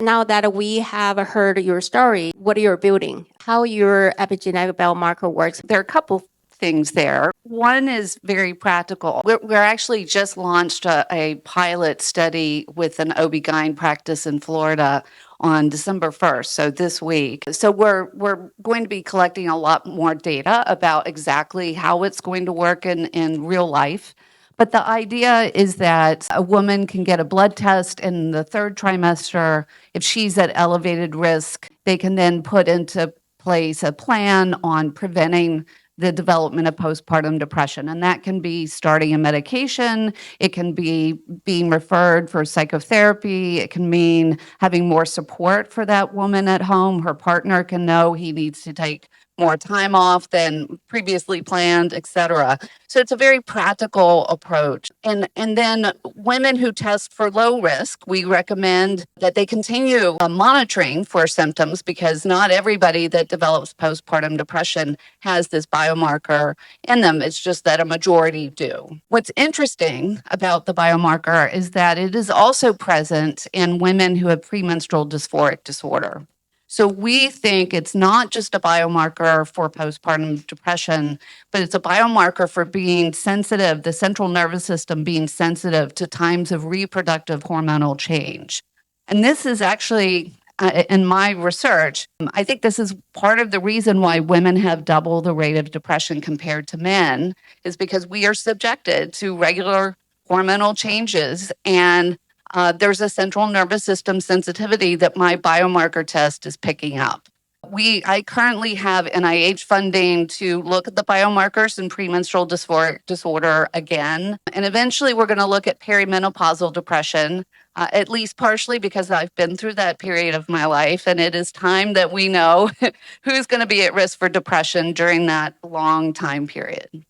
Now that we have heard your story, what you're building, how your epigenetic biomarker works. There are a couple things there. One is very practical. We're actually just launched a pilot study with an OB-GYN practice in Florida on December 1st, so this week. So we're going to be collecting a lot more data about exactly how it's going to work in real life. But the idea is that a woman can get a blood test in the third trimester. If she's at elevated risk, they can then put into place a plan on preventing the development of postpartum depression. And that can be starting a medication, it can be being referred for psychotherapy, it can mean having more support for that woman at home. Her partner can know he needs to take more time off than previously planned, etc. So it's a very practical approach. And then women who test for low risk, we recommend that they continue monitoring for symptoms, because not everybody that develops postpartum depression has this biomarker in them. It's just that a majority do. What's interesting about the biomarker is that it is also present in women who have premenstrual dysphoric disorder. So we think it's not just a biomarker for postpartum depression, but it's a biomarker for being sensitive, the central nervous system being sensitive to times of reproductive hormonal change. And this is actually, in my research, I think this is part of the reason why women have double the rate of depression compared to men, is because we are subjected to regular hormonal changes, and there's a central nervous system sensitivity that my biomarker test is picking up. I currently have NIH funding to look at the biomarkers in premenstrual dysphoric disorder again. And eventually we're going to look at perimenopausal depression, at least partially because I've been through that period of my life. And it is time that we know who's going to be at risk for depression during that long time period.